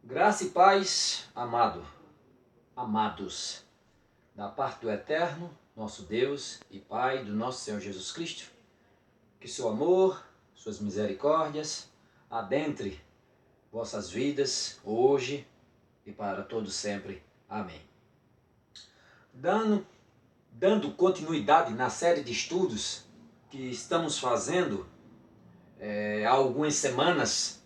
Graça e paz, amados, da parte do Eterno, nosso Deus e Pai do nosso Senhor Jesus Cristo, que seu amor, suas misericórdias, adentre vossas vidas, hoje e para todos sempre. Amém. Dando continuidade na série de estudos que estamos fazendo há algumas semanas,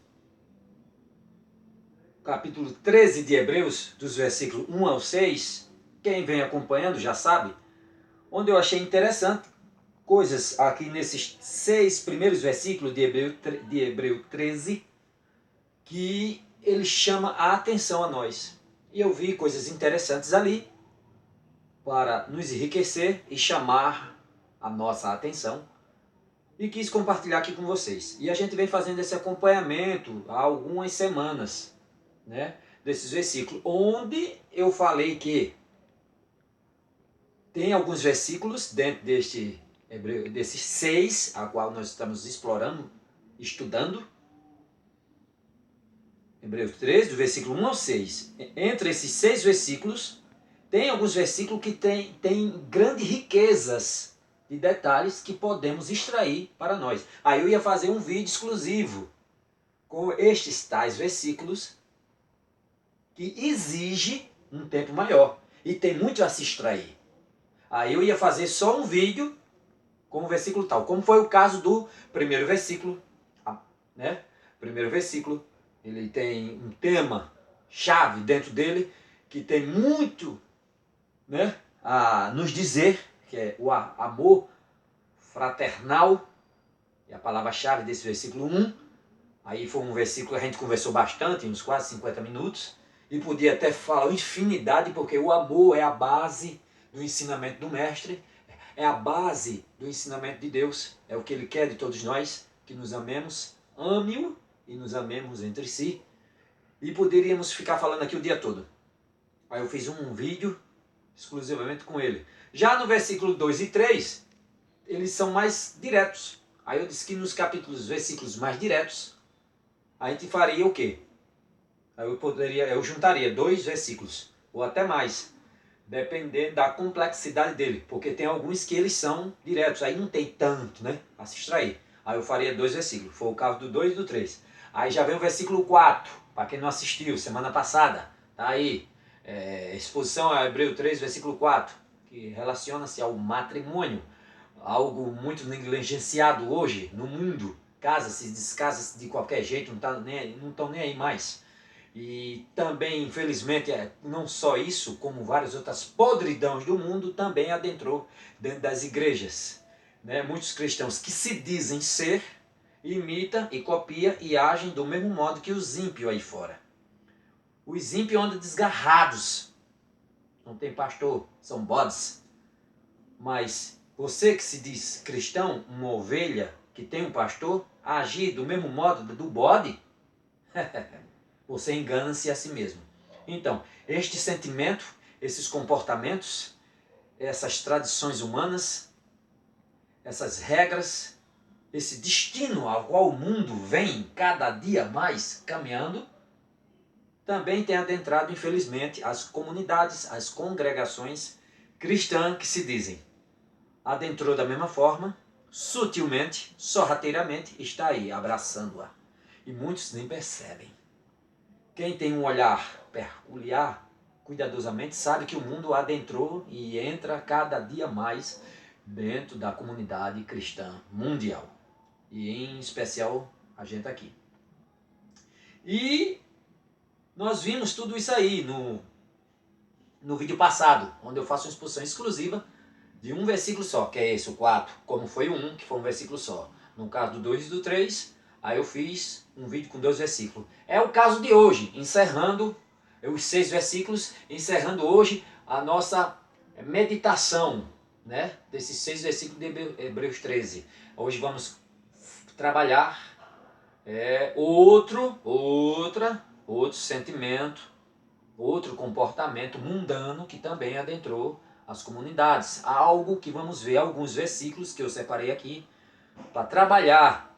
capítulo 13 de Hebreus, dos versículos 1 ao 6, quem vem acompanhando já sabe, onde eu achei interessante coisas aqui nesses 6 primeiros versículos de Hebreu 13, que ele chama a atenção a nós. E eu vi coisas interessantes ali para nos enriquecer e chamar a nossa atenção. E quis compartilhar aqui com vocês. E a gente vem fazendo esse acompanhamento há algumas semanas, né, desses versículos, onde eu falei que tem alguns versículos dentro desses 6, a qual nós estamos explorando, estudando. Hebreus 13, do versículo 1 ao 6. Entre esses 6 versículos, tem alguns versículos que tem grandes riquezas de detalhes que podemos extrair para nós. Aí eu ia fazer um vídeo exclusivo com estes tais versículos que exige um tempo maior e tem muito a se extrair. Aí eu ia fazer só um vídeo com o versículo tal, como foi o caso do primeiro versículo, né? Primeiro versículo, ele tem um tema chave dentro dele que tem muito, né, a nos dizer, que é o amor fraternal, é a palavra-chave desse versículo 1. Aí foi um versículo que a gente conversou bastante, uns quase 50 minutos, e podia até falar infinidade, porque o amor é a base do ensinamento do Mestre, é a base do ensinamento de Deus, é o que Ele quer de todos nós, que nos amemos, ame-o e nos amemos entre si, e poderíamos ficar falando aqui o dia todo. Aí eu fiz um vídeo exclusivamente com ele. Já no versículo 2 e 3, eles são mais diretos. Aí eu disse que nos versículos mais diretos, a gente faria o quê? Aí eu juntaria 2 versículos, ou até mais, dependendo da complexidade dele, porque tem alguns que eles são diretos, aí não tem tanto, né, a se extrair. Aí eu faria 2 versículos, foi o caso do 2 e do 3. Aí já vem o versículo 4, para quem não assistiu, semana passada, tá aí, exposição a Hebreu 3, versículo 4, que relaciona-se ao matrimônio, algo muito negligenciado hoje no mundo, casa-se, descasa-se de qualquer jeito, não estão nem aí mais. E também, infelizmente, não só isso, como várias outras podridões do mundo também adentrou dentro das igrejas. Né? Muitos cristãos que se dizem ser, imitam e copiam e agem do mesmo modo que os ímpios aí fora. Os ímpios andam desgarrados, não tem pastor, são bodes. Mas você que se diz cristão, uma ovelha que tem um pastor, agir do mesmo modo do bode, você engana-se a si mesmo. Então, este sentimento, esses comportamentos, essas tradições humanas, essas regras, esse destino ao qual o mundo vem cada dia mais caminhando, também tem adentrado, infelizmente, as comunidades, as congregações cristãs que se dizem. Adentrou da mesma forma, sutilmente, sorrateiramente, está aí, abraçando-a. E muitos nem percebem. Quem tem um olhar peculiar, cuidadosamente, sabe que o mundo adentrou e entra cada dia mais dentro da comunidade cristã mundial. E em especial a gente aqui. E nós vimos tudo isso aí no vídeo passado, onde eu faço uma exposição exclusiva de um versículo só, que é esse, o 4, como foi o 1, que foi um versículo só. No caso do 2 e do 3, aí eu fiz um vídeo com 2 versículos. É o caso de hoje, encerrando os 6 versículos, encerrando hoje a nossa meditação, né, desses 6 versículos de Hebreus 13. Hoje vamos trabalhar outro sentimento, outro comportamento mundano que também adentrou as comunidades. Algo que vamos ver, alguns versículos que eu separei aqui, para trabalhar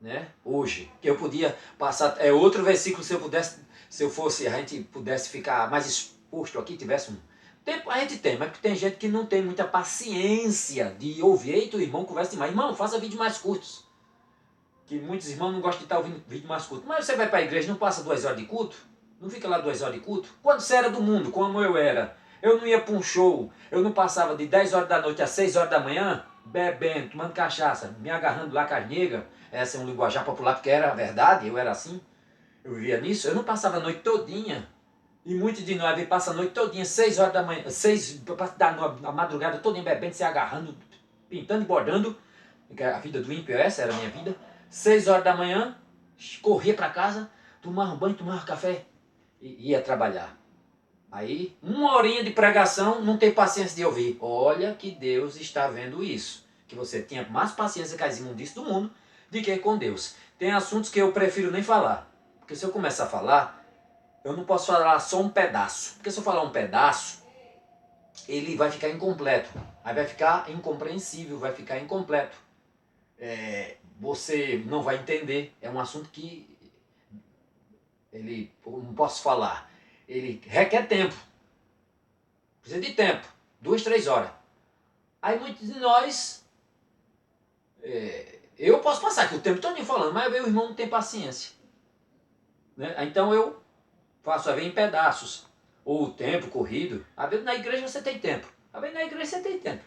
né? Hoje, que eu podia passar, é outro versículo, se eu pudesse, se eu fosse, a gente pudesse ficar mais exposto aqui, tivesse um tempo, a gente tem, mas tem gente que não tem muita paciência de ouvir. Eita, o irmão conversa demais. Irmão, faça vídeos mais curtos. Que muitos irmãos não gostam de estar ouvindo vídeo mais curto. Mas você vai para a igreja, não passa 2 horas de culto? Não fica lá 2 horas de culto? Quando você era do mundo, como eu era, eu não ia para um show, eu não passava de 10 horas da noite às 6 horas da manhã, bebendo, tomando cachaça, me agarrando lá com as negras. Essa é um linguajar popular, porque era a verdade, eu era assim. Eu vivia nisso, eu não passava a noite todinha. E muitos de nós passam a noite todinha, 6 horas da manhã, 6 da madrugada todinha bebendo, se agarrando, pintando e bordando. A vida do ímpio, essa era a minha vida. 6 horas da manhã, corria para casa, tomava um banho, tomava café e ia trabalhar. Aí, 1 horinha de pregação, não tem paciência de ouvir. Olha que Deus está vendo isso. Que você tinha mais paciência com as imundícias do mundo do que com Deus. Tem assuntos que eu prefiro nem falar. Porque se eu começar a falar, eu não posso falar só um pedaço. Porque se eu falar um pedaço, ele vai ficar incompleto. Aí vai ficar incompreensível, vai ficar incompleto. Você não vai entender. É um assunto que eu não posso falar. Ele requer tempo. Precisa de tempo. 2, 3 horas. Aí muitos de nós, eu posso passar aqui o tempo todo falando, mas o irmão não tem paciência. Né? Então eu faço a ver em pedaços. Ou o tempo corrido. A ver, na igreja você tem tempo. A ver, na igreja você tem tempo.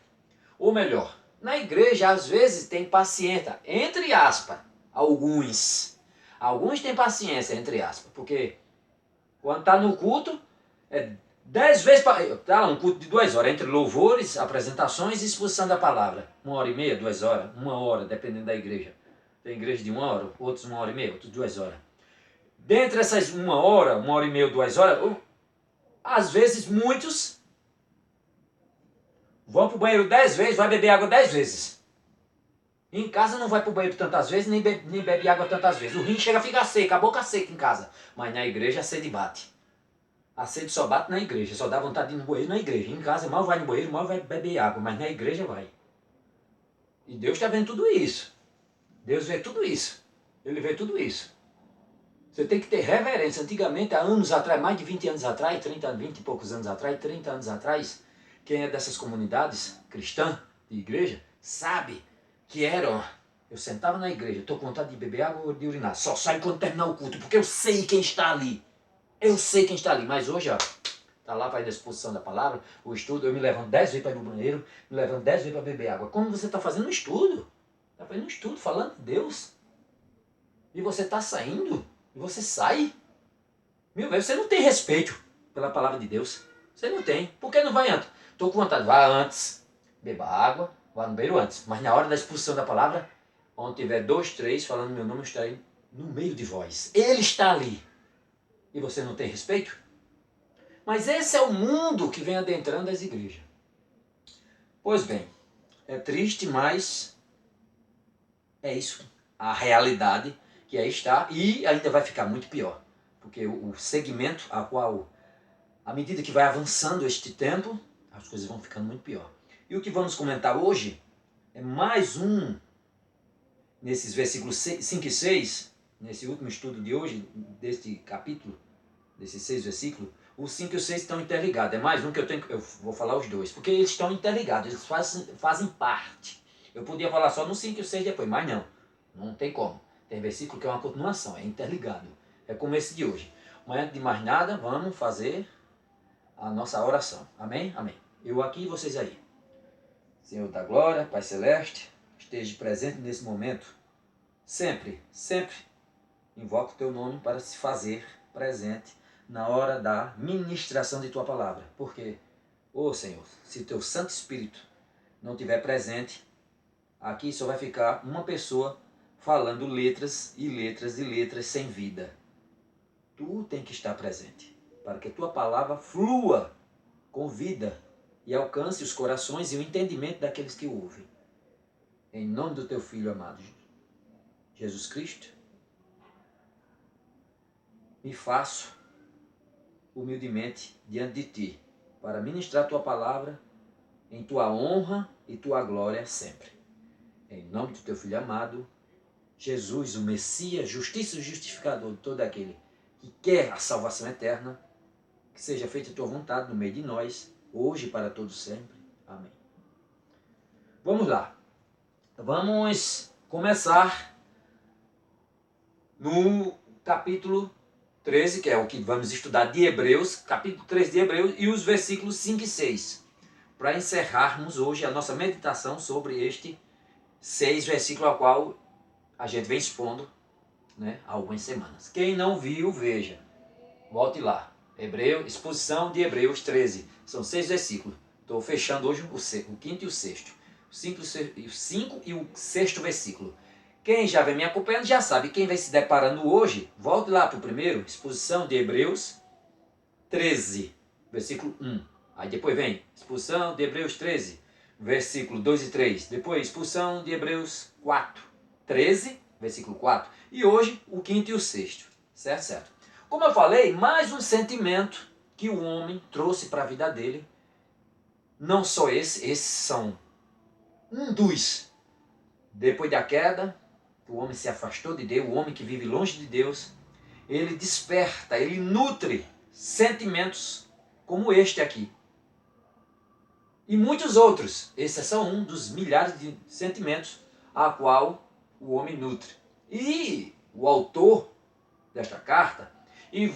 Ou melhor, na igreja às vezes tem paciência, entre aspas, alguns. Alguns têm paciência, entre aspas, porque quando está no culto, 10 vezes, tá lá um culto de 2 horas, entre louvores, apresentações e exposição da palavra. 1 hora e meia, 2 horas, 1 hora, dependendo da igreja. Tem igreja de 1 hora, outros 1 hora e meia, outros 2 horas. Dentre essas 1 hora, 1 hora e meia, 2 horas, às vezes muitos vão para o banheiro 10 vezes, vai beber água 10 vezes. Em casa não vai para o banheiro tantas vezes, nem bebe água tantas vezes. O rim chega a ficar seco, a boca seca em casa. Mas na igreja a sede bate. A sede só bate na igreja, só dá vontade de ir no banheiro na igreja. Em casa mal vai no banheiro, mal vai beber água, mas na igreja vai. E Deus está vendo tudo isso. Deus vê tudo isso. Ele vê tudo isso. Você tem que ter reverência. Antigamente, há anos atrás, mais de 20 anos atrás, 30, 20 e poucos anos atrás, 30 anos atrás, quem é dessas comunidades cristãs, de igreja, sabe que era, eu sentava na igreja, estou com vontade de beber água ou de urinar, só sai quando terminar o culto, porque eu sei quem está ali. Eu sei quem está ali, mas hoje, ó, está lá para ir na exposição da palavra, o estudo, eu me levanto 10 vezes para ir no banheiro, me levanto 10 vezes para beber água. Como você está fazendo um estudo? Está fazendo um estudo, falando de Deus. E você está saindo, e você sai. Meu velho, você não tem respeito pela palavra de Deus. Você não tem. Por que não vai antes? Estou com vontade, vá antes, beba água, vá no banheiro antes. Mas na hora da exposição da palavra, onde tiver 2, 3 falando meu nome, eu estarei no meio de vós. Ele está ali. E você não tem respeito? Mas esse é o mundo que vem adentrando as igrejas. Pois bem, é triste, mas é isso. A realidade que aí está e ainda vai ficar muito pior. Porque o segmento a qual, à medida que vai avançando este tempo, as coisas vão ficando muito pior. E o que vamos comentar hoje é mais um, nesses versículos 5 e 6, nesse último estudo de hoje, deste capítulo, desses 6 versículos, os 5 e os 6 estão interligados. É mais um que eu vou falar os dois, porque eles estão interligados, eles fazem parte. Eu podia falar só no 5 e o 6 depois, mas não tem como. Tem versículo que é uma continuação, é interligado. É como esse de hoje. Mas antes de mais nada, vamos fazer a nossa oração. Amém? Amém. Eu aqui e vocês aí. Senhor da glória, Pai Celeste, esteja presente nesse momento. Sempre, sempre invoco o teu nome para se fazer presente na hora da ministração de tua palavra. Porque, Senhor, se o teu Santo Espírito não estiver presente, aqui só vai ficar uma pessoa falando letras e letras e letras sem vida. Tu tem que estar presente, para que a tua palavra flua com vida e alcance os corações e o entendimento daqueles que ouvem. Em nome do teu Filho amado, Jesus Cristo, me faço humildemente diante de ti, para ministrar tua palavra em tua honra e tua glória sempre. Em nome do teu Filho amado. Jesus, o Messias, justiça e justificador de todo aquele que quer a salvação eterna, que seja feita a tua vontade no meio de nós, hoje e para todos sempre. Amém. Vamos lá. Vamos começar no capítulo 13, que é o que vamos estudar de Hebreus, capítulo 13 de Hebreus, e os versículos 5 e 6, para encerrarmos hoje a nossa meditação sobre este 6 versículos ao qual a gente vem expondo, né, há algumas semanas. Quem não viu, veja. Volte lá. Exposição de Hebreus 13. São 6 versículos. Estou fechando hoje o quinto e o sexto. O 5 e o sexto versículo. Quem já vem me acompanhando já sabe. Quem vem se deparando hoje, volte lá para o primeiro. Exposição de Hebreus 13, versículo 1. Aí depois vem exposição de Hebreus 13, versículo 2 e 3. Depois exposição de Hebreus 4, 13, versículo 4. E hoje o quinto e o sexto. Certo, certo. Como eu falei, mais um sentimento que o homem trouxe para a vida dele. Não só esses são um dos. Depois da queda, o homem se afastou de Deus, o homem que vive longe de Deus, ele desperta, ele nutre sentimentos como este aqui. E muitos outros. Esse é só um dos milhares de sentimentos a qual o homem nutre. E o autor desta carta, e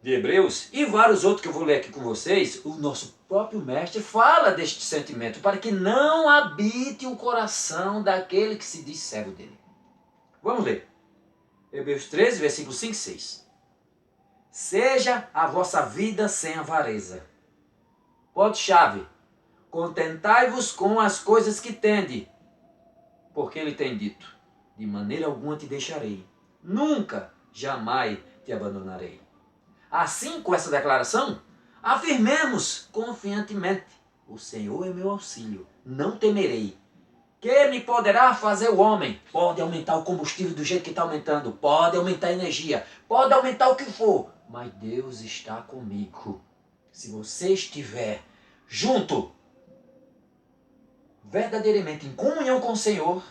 de Hebreus, e vários outros que eu vou ler aqui com vocês, o nosso próprio mestre fala deste sentimento, para que não habite o coração daquele que se diz servo dele. Vamos ler. Hebreus 13, versículos 5 e 6. Seja a vossa vida sem avareza. Ponto-chave. Contentai-vos com as coisas que tende, porque ele tem dito, de maneira alguma te deixarei, nunca, jamais te abandonarei. Assim, com essa declaração, afirmemos confiantemente, o Senhor é meu auxílio, não temerei. Que me poderá fazer o homem? Pode aumentar o combustível do jeito que está aumentando, pode aumentar a energia, pode aumentar o que for, mas Deus está comigo. Se você estiver junto, verdadeiramente em comunhão com o Senhor,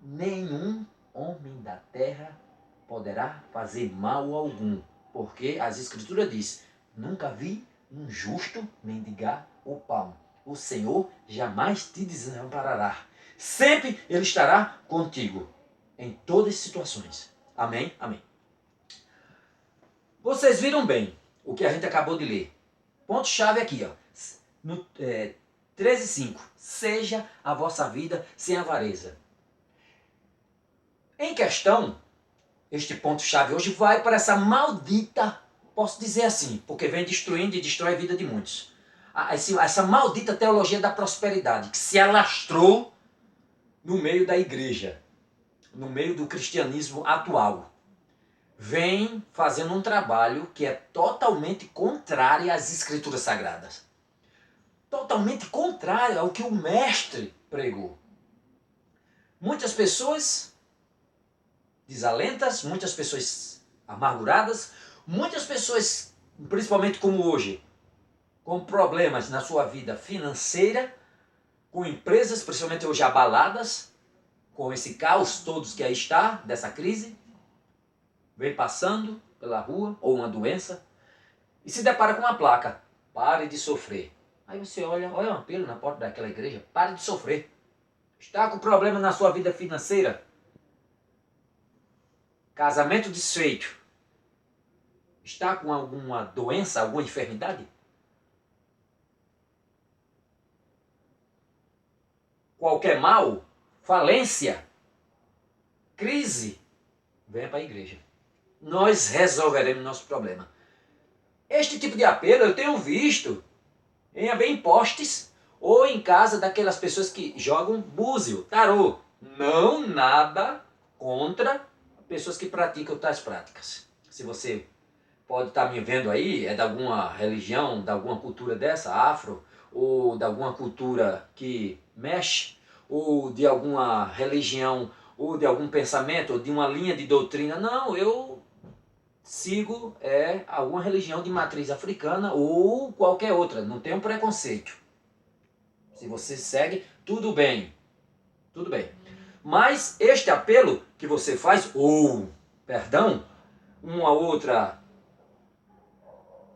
nenhum homem da terra poderá fazer mal algum. Porque as Escrituras diz, nunca vi um justo mendigar o pão. O Senhor jamais te desamparará. Sempre Ele estará contigo, em todas as situações. Amém? Amém. Vocês viram bem o que a gente acabou de ler. Ponto-chave aqui, ó. No 13:5. Seja a vossa vida sem avareza. Em questão, este ponto-chave hoje vai para essa maldita, posso dizer assim, porque vem destruindo e destrói a vida de muitos. Essa maldita teologia da prosperidade que se alastrou no meio da igreja, no meio do cristianismo atual. Vem fazendo um trabalho que é totalmente contrário às Escrituras Sagradas. Totalmente contrário ao que o mestre pregou. Muitas pessoas desalentas, muitas pessoas amarguradas, muitas pessoas, principalmente como hoje, com problemas na sua vida financeira, com empresas, principalmente hoje abaladas, com esse caos todos que aí está, dessa crise, vem passando pela rua, ou uma doença, e se depara com uma placa, pare de sofrer. Aí você olha um apelo na porta daquela igreja, pare de sofrer. Está com problema na sua vida financeira? Casamento desfeito. Está com alguma doença, alguma enfermidade? Qualquer mal, falência, crise, venha para a igreja. Nós resolveremos nosso problema. Este tipo de apelo eu tenho visto em postes ou em casa daquelas pessoas que jogam búzio, tarô. Não nada contra pessoas que praticam tais práticas. Se você pode estar me vendo aí, é de alguma religião, de alguma cultura dessa, afro, ou de alguma cultura que mexe, ou de alguma religião, ou de algum pensamento, ou de uma linha de doutrina. Não, eu sigo alguma religião de matriz africana ou qualquer outra, não tenho preconceito. Se você segue, tudo bem, tudo bem. Mas este apelo que você faz, ou, perdão, uma outra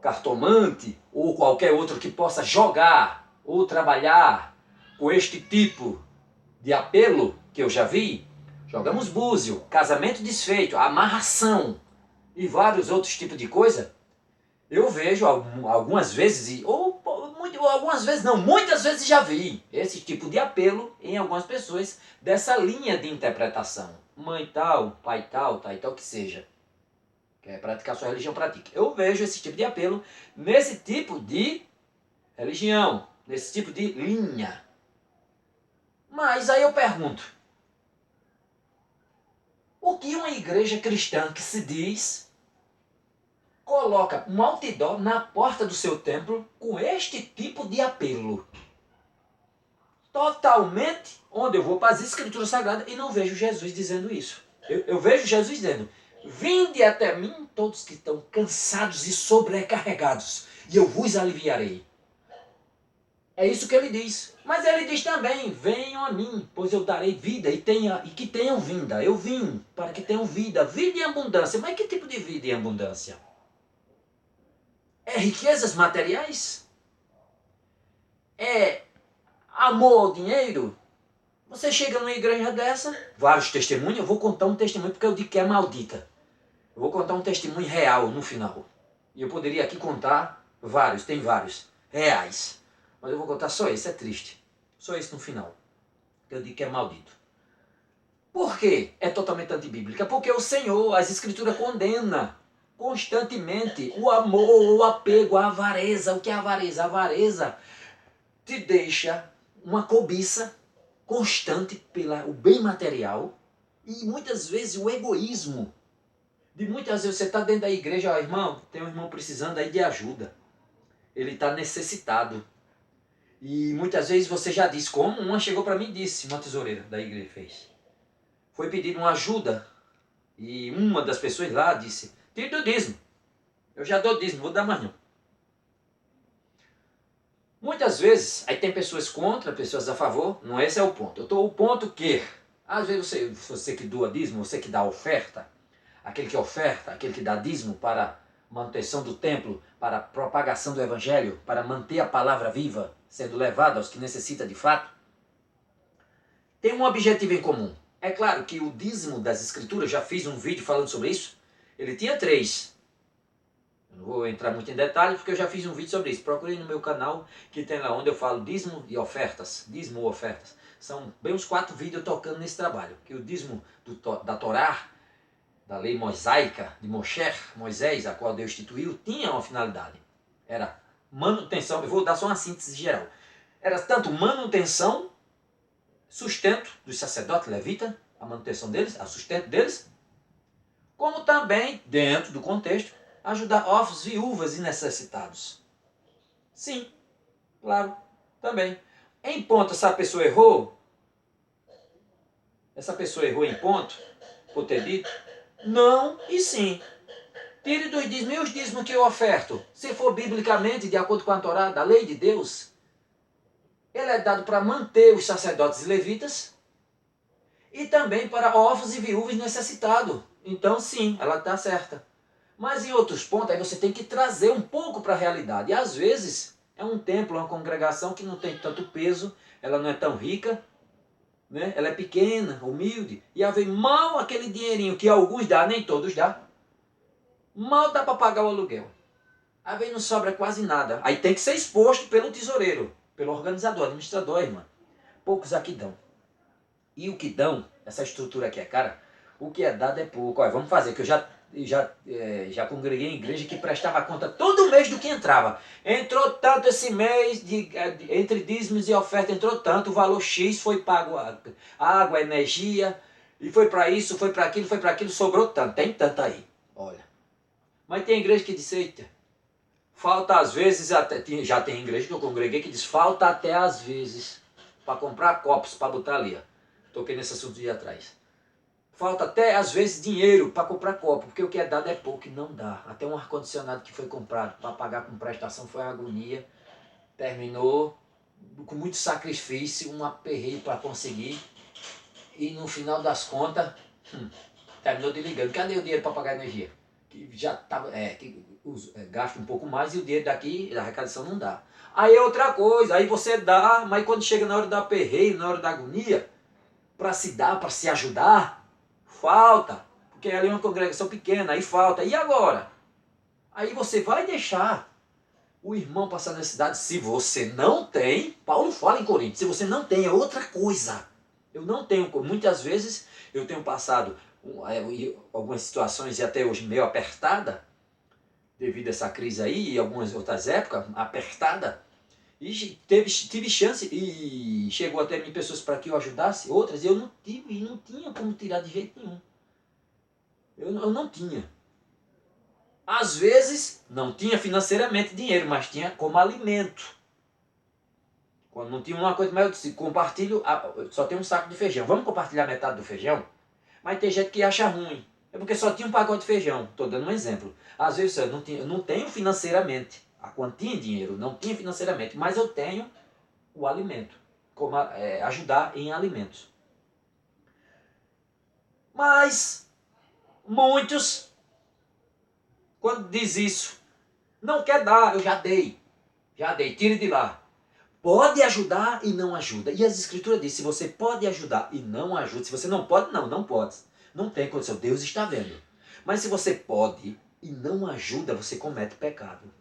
cartomante, ou qualquer outro que possa jogar ou trabalhar com este tipo de apelo que eu já vi, jogamos búzio, casamento desfeito, amarração e vários outros tipos de coisa, eu vejo algumas vezes, ou algumas vezes não, muitas vezes já vi esse tipo de apelo em algumas pessoas dessa linha de interpretação. Mãe tal, pai tal, tal e tal que seja. Quer praticar sua religião, pratique. Eu vejo esse tipo de apelo nesse tipo de religião, nesse tipo de linha. Mas aí eu pergunto, o que uma igreja cristã que se diz coloca um outdoor na porta do seu templo com este tipo de apelo? Totalmente onde eu vou para as escrituras sagradas e não vejo Jesus dizendo isso. Eu vejo Jesus dizendo, vinde até mim todos que estão cansados e sobrecarregados, e eu vos aliviarei. É isso que ele diz. Mas ele diz também, venham a mim, pois eu darei vida e que tenham vinda. Eu vim para que tenham vida, vida em abundância. Mas que tipo de vida em abundância? É riquezas materiais? É amor ao dinheiro? Você chega numa igreja dessa, vários testemunhos, eu vou contar um testemunho porque eu digo que é maldita. Eu vou contar um testemunho real no final. E eu poderia aqui contar vários, tem vários, reais. Mas eu vou contar só esse, é triste. Só esse no final. Eu digo que é maldito. Por quê? É totalmente antibíblica. Porque o Senhor, as Escrituras condenam constantemente o amor, o apego, a avareza. O que é avareza? A avareza te deixa uma cobiça constante pelo bem material e muitas vezes o egoísmo. De muitas vezes você está dentro da igreja, ó, irmão, tem um irmão precisando aí de ajuda. Ele está necessitado. E muitas vezes você já disse, como uma chegou para mim e disse, uma tesoureira da igreja fez. Foi pedir uma ajuda e uma das pessoas lá disse, tira do dízimo. Eu já dou dízimo, vou dar mais não. Muitas vezes, aí tem pessoas contra, pessoas a favor, não esse é o ponto. Eu estou o ponto que, às vezes você que doa dízimo, você que dá oferta, aquele que oferta, aquele que dá dízimo para manutenção do templo, para a propagação do evangelho, para manter a palavra viva, sendo levada aos que necessitam de fato, tem um objetivo em comum. É claro que o dízimo das escrituras, já fiz um vídeo falando sobre isso, ele tinha 3. Eu não vou entrar muito em detalhes porque eu já fiz um vídeo sobre isso. Procurei no meu canal que tem lá onde eu falo dízimo e ofertas. Dízimo ou ofertas. São bem uns 4 vídeos tocando nesse trabalho. Que o dízimo da Torá, da lei mosaica de Moisés, a qual Deus instituiu, tinha uma finalidade. Era manutenção, eu vou dar só uma síntese geral. Era tanto manutenção, sustento dos sacerdotes levitas, a manutenção deles, a sustento deles, como também, dentro do contexto, ajudar órfãos, viúvas e necessitados. Sim, claro, também. Em ponto, essa pessoa errou em ponto, por ter dito, não e sim. Tire dos dízimos, e os dízimos que eu oferto, se for biblicamente, de acordo com a Torá, da lei de Deus, ele é dado para manter os sacerdotes e levitas e também para órfãos e viúvas necessitados. Então sim, ela está certa. Mas em outros pontos, aí você tem que trazer um pouco para a realidade. E às vezes é um templo, uma congregação que não tem tanto peso, ela não é tão rica, né? Ela é pequena, humilde, e aí vem mal aquele dinheirinho que alguns dá, nem todos dá. Mal dá para pagar o aluguel. Aí vem não sobra quase nada. Aí tem que ser exposto pelo tesoureiro, pelo organizador, administrador, irmã. Poucos aqui dão. E o que dão, essa estrutura aqui é cara, o que é dado é pouco. Olha, vamos fazer, que eu já congreguei em igreja que prestava conta todo mês do que entrava. Entrou tanto esse mês, entre dízimos e oferta, entrou tanto, o valor X foi pago água, energia, e foi para isso, foi para aquilo, sobrou tanto. Tem tanto aí, olha. Mas tem igreja que diz, eita, falta às vezes, até, já tem igreja que eu congreguei que diz, falta até às vezes, para comprar copos, para botar ali, ó. Toquei nesse assunto de atrás. Falta até, às vezes, dinheiro para comprar copo, porque o que é dado é pouco e não dá. Até um ar-condicionado que foi comprado para pagar com prestação foi uma agonia. Terminou com muito sacrifício, um aperreio para conseguir. e no final das contas, terminou de ligando. Cadê o dinheiro para pagar a energia? Que já estava, gasta um pouco mais e o dinheiro daqui, da arrecadação não dá. Aí é outra coisa, aí você dá, mas quando chega na hora da aperreio, na hora da agonia, para se dar, para se ajudar, falta. Porque ali é uma congregação pequena, aí falta. E agora? Aí você vai deixar o irmão passar necessidade se você não tem. Paulo fala em Coríntios, se você não tem, é outra coisa. Eu não tenho, muitas vezes eu tenho passado algumas situações e até hoje meio apertada, devido a essa crise aí e algumas outras épocas, apertada, e tive chance e chegou até mim pessoas para que eu ajudasse, outras eu não tive e não tinha como tirar de jeito nenhum. Eu não tinha. Às vezes não tinha financeiramente dinheiro, mas tinha como alimento. Quando não tinha uma coisa, mas eu disse, compartilho, só tem um saco de feijão, vamos compartilhar metade do feijão? Mas tem gente que acha ruim. É porque só tinha um pacote de feijão. Estou dando um exemplo. Às vezes eu não tenho financeiramente a quantia em dinheiro, não tinha financeiramente, mas eu tenho o alimento, como ajudar em alimentos. Mas muitos, quando diz isso, não quer dar, eu já dei, tire de lá. Pode ajudar e não ajuda. E as escrituras dizem, se você pode ajudar e não ajuda, se você não pode, não pode. Não tem condição, Deus está vendo. Mas se você pode e não ajuda, você comete pecado.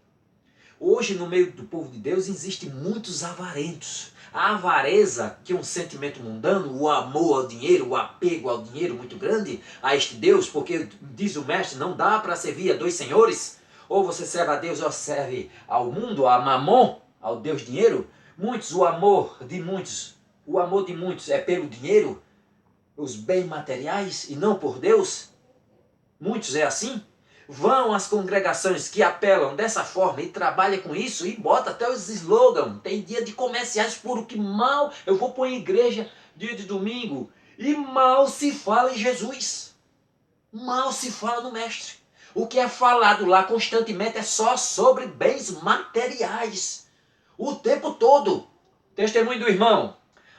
Hoje, no meio do povo de Deus, existem muitos avarentos. A avareza, que é um sentimento mundano, o amor ao dinheiro, o apego ao dinheiro muito grande, a este Deus, porque diz o mestre, não dá para servir a dois senhores. Ou você serve a Deus ou serve ao mundo, a Mamon, ao Deus dinheiro. O amor de muitos é pelo dinheiro, os bens materiais e não por Deus. Muitos é assim. Vão às congregações que apelam dessa forma e trabalham com isso e bota até os slogans. Tem dia de comerciais por o que mal eu vou pôr em igreja dia de domingo e mal se fala em Jesus. Mal se fala no mestre. O que é falado lá constantemente é só sobre bens materiais. O tempo todo. Testemunho do irmão.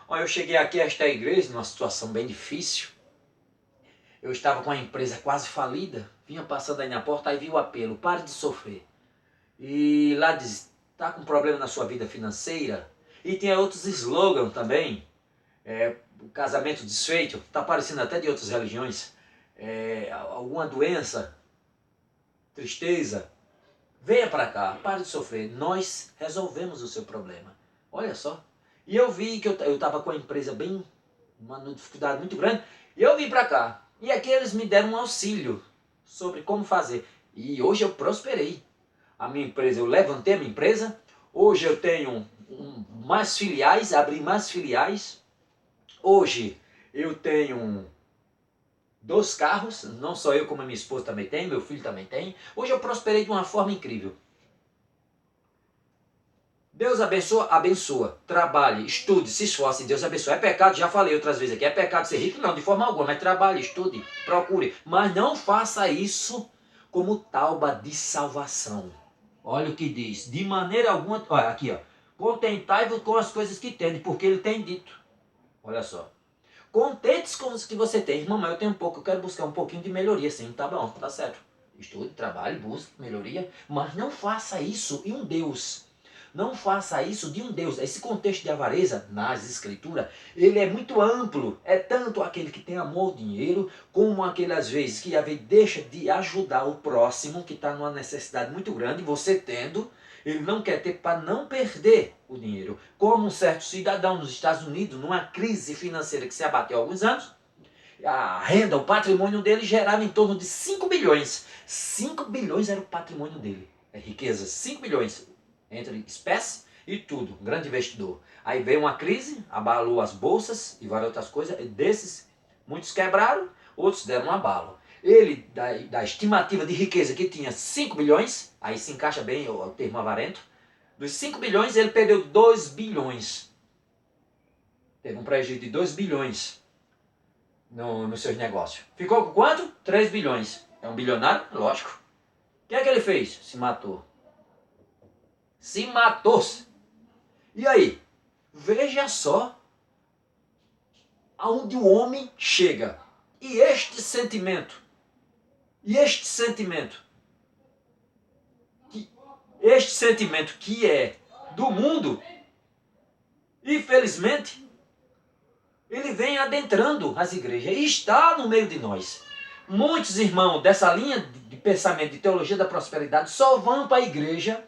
Olha, eu cheguei aqui a esta igreja numa situação bem difícil. Eu estava com a empresa quase falida. Vinha passando aí na porta, aí vi o apelo. Pare de sofrer. E lá diz, está com problema na sua vida financeira? E tem outros slogans também. O casamento desfeito. Está parecendo até de outras religiões. Alguma doença. Tristeza. Venha para cá, pare de sofrer, nós resolvemos o seu problema. Olha só. E eu vi que eu estava com a empresa bem, uma dificuldade muito grande, e eu vim para cá. E aqui eles me deram um auxílio sobre como fazer. E hoje eu prosperei. A minha empresa, eu levantei a minha empresa, hoje eu tenho mais filiais, abri mais filiais. Hoje eu tenho 2 carros, não só eu como a minha esposa também tem, meu filho também tem. Hoje eu prosperei de uma forma incrível. Deus abençoa, abençoa. Trabalhe, estude, se esforce, Deus abençoa. É pecado, já falei outras vezes aqui, é pecado ser rico? Não, de forma alguma, mas trabalhe, estude, procure. Mas não faça isso como tauba de salvação. Olha o que diz, de maneira alguma, olha aqui ó, contentai-vos com as coisas que tendes, porque ele tem dito. Olha só. Contentes com os que você tem. Mamãe, eu tenho um pouco, eu quero buscar um pouquinho de melhoria. Sim, tá bom, tá certo. Estude, trabalhe, busque melhoria. Mas não faça isso em um Deus. Não faça isso de um Deus. Esse contexto de avareza, nas escrituras, ele é muito amplo. É tanto aquele que tem amor ao dinheiro, como aquele, às vezes, que deixa de ajudar o próximo, que está numa necessidade muito grande, você tendo, ele não quer ter para não perder o dinheiro. Como um certo cidadão nos Estados Unidos, numa crise financeira que se abateu há alguns anos, a renda, o patrimônio dele gerava em torno de 5 bilhões. 5 bilhões era o patrimônio dele. É riqueza, 5 bilhões. Entre espécie e tudo, um grande investidor. Aí veio uma crise, abalou as bolsas e várias outras coisas. E desses, muitos quebraram, outros deram um abalo. Ele, da estimativa de riqueza que tinha 5 bilhões, aí se encaixa bem o termo avarento, dos 5 bilhões ele perdeu 2 bilhões. Teve um prejuízo de 2 bilhões nos seus negócios. Ficou com quanto? 3 bilhões. É um bilionário? Lógico. O que é que ele fez? Se matou. Se matou-se. E aí? Veja só. aonde o homem chega. E este sentimento, que é do mundo, infelizmente, ele vem adentrando as igrejas e está no meio de nós. Muitos irmãos dessa linha de pensamento de teologia da prosperidade só vão para a igreja,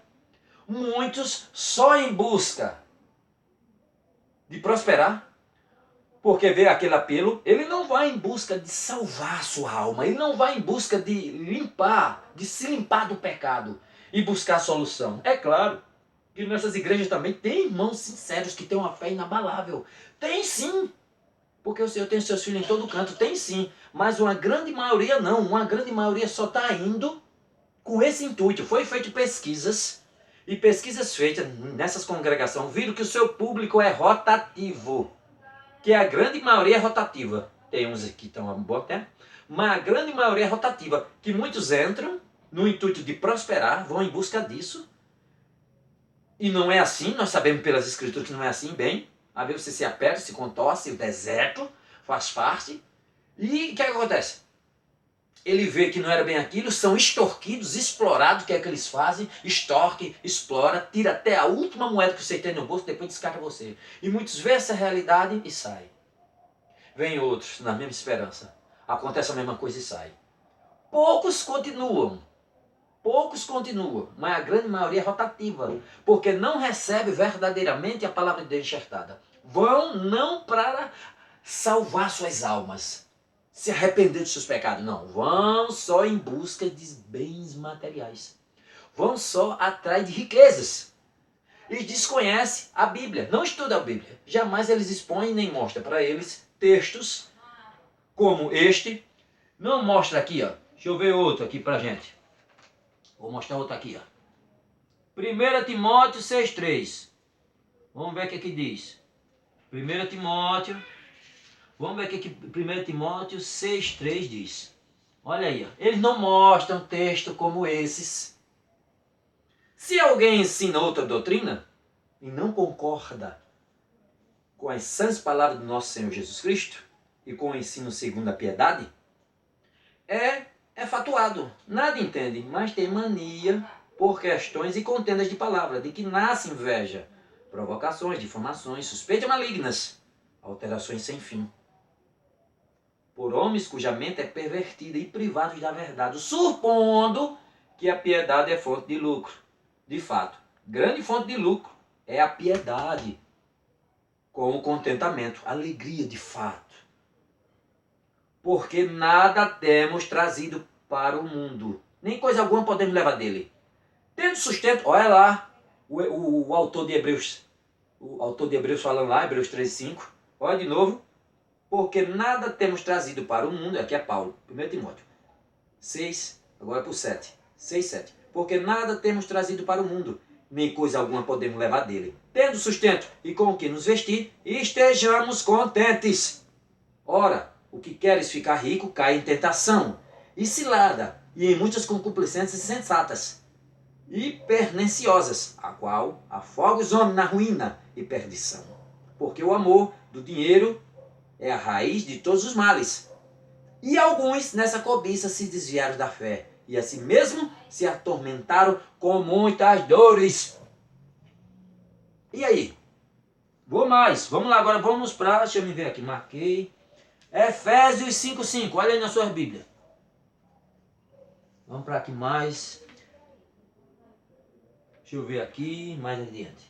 muitos só em busca de prosperar, porque vê aquele apelo. Ele não vai em busca de salvar sua alma, ele não vai em busca de se limpar do pecado e buscar solução. É claro que nessas igrejas também tem irmãos sinceros que têm uma fé inabalável. Tem sim, porque o Senhor tem seus filhos em todo canto, tem sim, mas uma grande maioria não, uma grande maioria só está indo com esse intuito. Foi feito pesquisas, e pesquisas feitas nessas congregações viram que o seu público é rotativo, que a grande maioria é rotativa. Tem uns que estão há um bom tempo, mas a grande maioria é rotativa, que muitos entram no intuito de prosperar, vão em busca disso, e não é assim, nós sabemos pelas escrituras que não é assim, bem. Às vezes você se aperta, se contorce, o deserto faz parte. E o que acontece? Ele vê que não era bem aquilo, são extorquidos, explorados. O que é que eles fazem? Extorque, explora, tira até a última moeda que você tem no bolso, depois descarta você. E muitos vê essa realidade e saem. Vem outros na mesma esperança. Acontece a mesma coisa e saem. Poucos continuam, mas a grande maioria é rotativa, porque não recebe verdadeiramente a palavra de Deus enxertada. Vão não para salvar suas almas, se arrepender dos seus pecados, não. Vão só em busca de bens materiais. Vão só atrás de riquezas. E desconhece a Bíblia, não estuda a Bíblia. Jamais eles expõem nem mostram para eles textos como este. Não mostra aqui, ó. Deixa eu ver outro aqui pra gente. Vou mostrar outro aqui, ó. 1 Timóteo 6,3. Vamos ver o que diz. 1 Timóteo. Vamos ver o que 1 Timóteo 6,3 diz. Olha aí, ó. Eles não mostram texto como esses. Se alguém ensina outra doutrina e não concorda com as sãs palavras do nosso Senhor Jesus Cristo e com o ensino segundo a piedade, é fatuado. Nada entende, mas tem mania por questões e contendas de palavra, de que nasce inveja, provocações, difamações, suspeitas malignas, alterações sem fim. Por homens cuja mente é pervertida e privados da verdade, supondo que a piedade é fonte de lucro. De fato, grande fonte de lucro é a piedade, com o contentamento, alegria de fato. Porque nada temos trazido para o mundo, nem coisa alguma podemos levar dele. Tendo sustento, olha lá, o autor de Hebreus falando lá, Hebreus 3,5, olha de novo, porque nada temos trazido para o mundo, aqui é Paulo, 1 Timóteo 6, agora para o 7, 6, 7, porque nada temos trazido para o mundo, nem coisa alguma podemos levar dele. Tendo sustento e com o que nos vestir, estejamos contentes. Ora, o que queres ficar rico cai em tentação, e cilada, e em muitas concupiscências insensatas e perniciosas, a qual afoga os homens na ruína e perdição. Porque o amor do dinheiro é a raiz de todos os males. E alguns nessa cobiça se desviaram da fé, e assim mesmo se atormentaram com muitas dores. E aí? Vou mais. Vamos lá, agora vamos para... Deixa eu me ver aqui, marquei. Efésios 5,5. Olha aí na sua Bíblia. Vamos para aqui mais. Deixa eu ver aqui, mais adiante.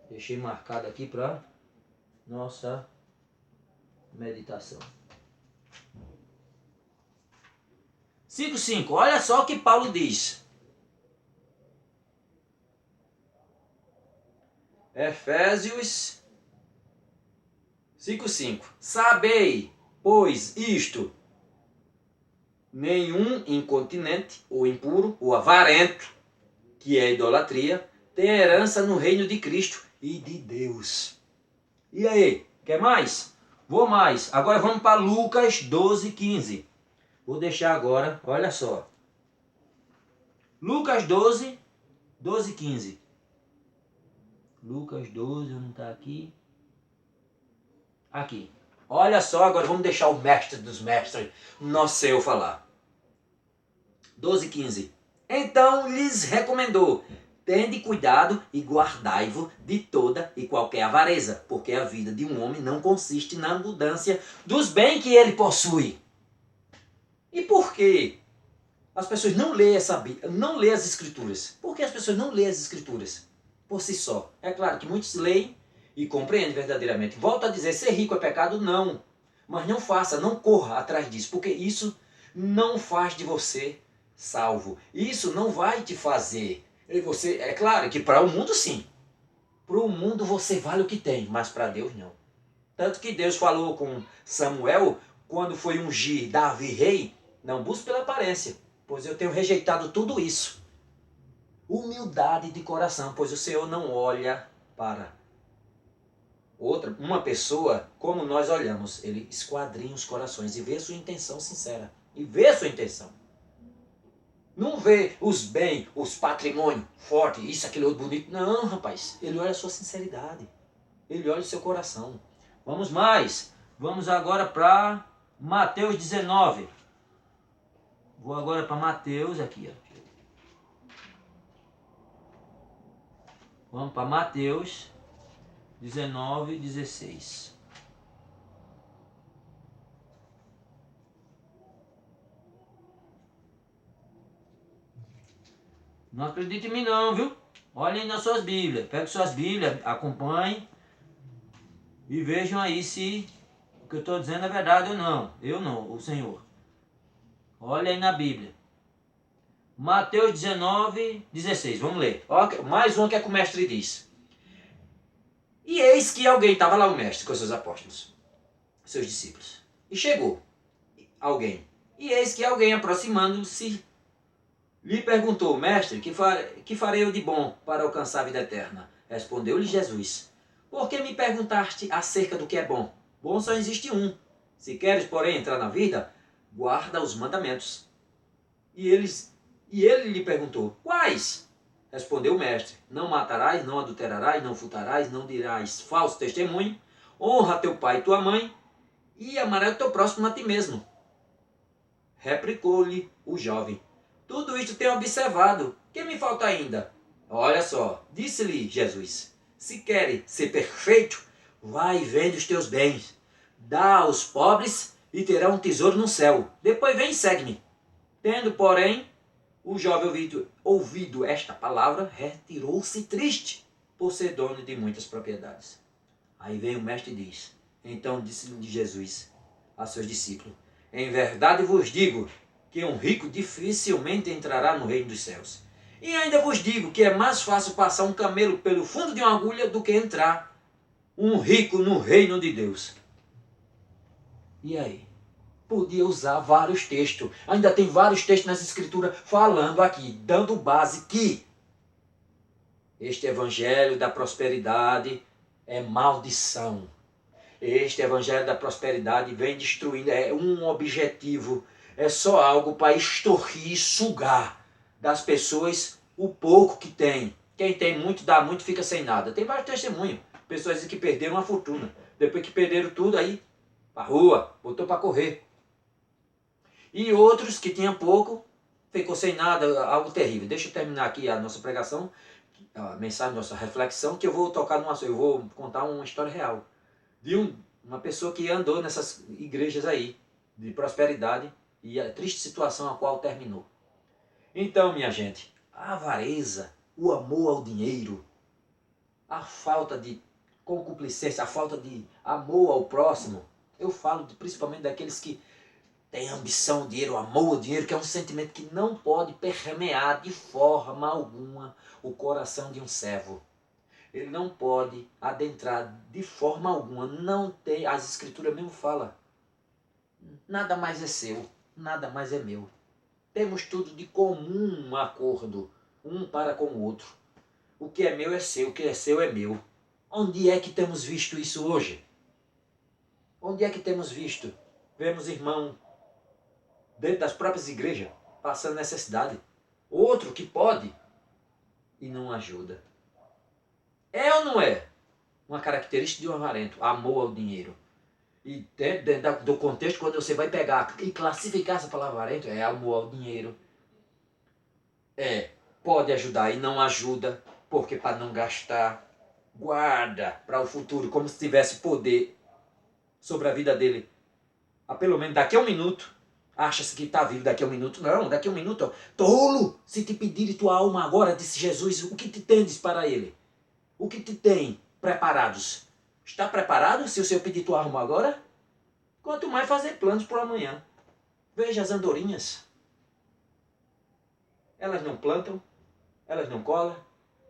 Deixei marcado aqui para nossa meditação. 5,5. Olha só o que Paulo diz. Efésios 5,5. Sabei, pois, isto: nenhum incontinente, ou impuro, ou avarento, que é a idolatria, tem herança no reino de Cristo e de Deus. E aí, quer mais? Vou mais. Agora vamos para Lucas 12,15. Vou deixar agora, olha só. Lucas 12,15. Lucas 12, não está aqui. Aqui. Olha só, agora vamos deixar o mestre dos mestres, nosso Senhor, falar. 12:15. Então lhes recomendou: tende cuidado e guardai-vos de toda e qualquer avareza, porque a vida de um homem não consiste na abundância dos bens que ele possui. E por quê? As pessoas não leem não leem as escrituras. Por que as pessoas não leem as escrituras? Por si só. É claro que muitos leem e compreendem verdadeiramente. Volto a dizer, ser rico é pecado? Não. Mas não faça, não corra atrás disso, porque isso não faz de você salvo. Isso não vai te fazer. Você, é claro que para o mundo sim. Para o mundo você vale o que tem, mas para Deus não. Tanto que Deus falou com Samuel quando foi ungir Davi rei, não busque pela aparência, pois eu tenho rejeitado tudo isso. Humildade de coração, pois o Senhor não olha para uma pessoa como nós olhamos. Ele esquadrinha os corações e vê sua intenção sincera. E vê sua intenção. Não vê os bens, os patrimônios fortes, isso, aquilo, outro bonito. Não, rapaz. Ele olha a sua sinceridade. Ele olha o seu coração. Vamos mais. Vamos agora para Mateus 19. Vou agora para Mateus aqui. Ó. Vamos para Mateus 19:16. Não acredite em mim não, viu? Olhem nas suas Bíblias. Peguem suas Bíblias, acompanhem e vejam aí se o que eu estou dizendo é verdade ou não. Eu não, o Senhor. Olha aí na Bíblia. Mateus 19:16. Vamos ler. Ó, mais uma que é que o mestre diz. E eis que alguém, estava lá o mestre com os seus apóstolos, seus discípulos. E chegou alguém. E eis que alguém, aproximando-se, lhe perguntou: mestre, que farei eu de bom para alcançar a vida eterna? Respondeu-lhe Jesus: por que me perguntaste acerca do que é bom? Bom só existe um. Se queres, porém, entrar na vida, guarda os mandamentos. E ele lhe perguntou: quais? Respondeu o mestre: não matarás, não adulterarás, não furtarás, não dirás falso testemunho, honra teu pai e tua mãe, e amarás o teu próximo a ti mesmo. Replicou-lhe o jovem: tudo isto tenho observado, que me falta ainda? Olha só, disse-lhe Jesus: se queres ser perfeito, vai e vende os teus bens, dá aos pobres e terá um tesouro no céu. Depois vem e segue-me. Tendo, porém, o jovem ouvido esta palavra, retirou-se triste, por ser dono de muitas propriedades. Aí vem o mestre e diz: então disse-lhe Jesus a seus discípulos: em verdade vos digo que um rico dificilmente entrará no reino dos céus. E ainda vos digo que é mais fácil passar um camelo pelo fundo de uma agulha do que entrar um rico no reino de Deus. E aí? Podia usar vários textos. Ainda tem vários textos nas escrituras falando aqui, dando base que este evangelho da prosperidade é maldição. Este evangelho da prosperidade vem destruindo, é um objetivo, é só algo para extorquir e sugar das pessoas o pouco que tem. Quem tem muito, dá muito, fica sem nada. Tem vários testemunhos. Pessoas que perderam uma fortuna. Depois que perderam tudo, aí, para rua, botou para correr. E outros que tinham pouco, ficou sem nada, algo terrível. Deixa eu terminar aqui a nossa pregação, a mensagem, a nossa reflexão, que eu vou tocar numa, eu vou contar uma história real. De uma pessoa que andou nessas igrejas aí, de prosperidade, e a triste situação a qual terminou. Então, minha gente, a avareza, o amor ao dinheiro, a falta de concupiscência, a falta de amor ao próximo, eu falo principalmente daqueles que têm ambição ao dinheiro, amor ao dinheiro, que é um sentimento que não pode permear de forma alguma o coração de um servo. Ele não pode adentrar de forma alguma, não tem, as escrituras mesmo falam, nada mais é seu, nada mais é meu. Temos tudo de comum acordo, um para com o outro. O que é meu é seu, o que é seu é meu. Onde é que temos visto isso hoje? Onde é que temos visto? Vemos irmão dentro das próprias igrejas passando necessidade. Outro que pode e não ajuda. É ou não é uma característica de um avarento? Amor ao dinheiro. E dentro do contexto, quando você vai pegar e classificar essa palavra avarento, é amor ao dinheiro. Pode ajudar e não ajuda, porque para não gastar, guarda para o futuro, como se tivesse poder sobre a vida dele. Pelo menos daqui a um minuto. Acha-se que está vivo daqui a um minuto. Não, daqui a um minuto. Ó, tolo! Se te pedirem tua alma agora, disse Jesus, o que te tendes para ele? O que te tem preparados? Está preparado se o Senhor pedir tua alma agora? Quanto mais fazer planos para amanhã. Veja as andorinhas. Elas não plantam, elas não colam,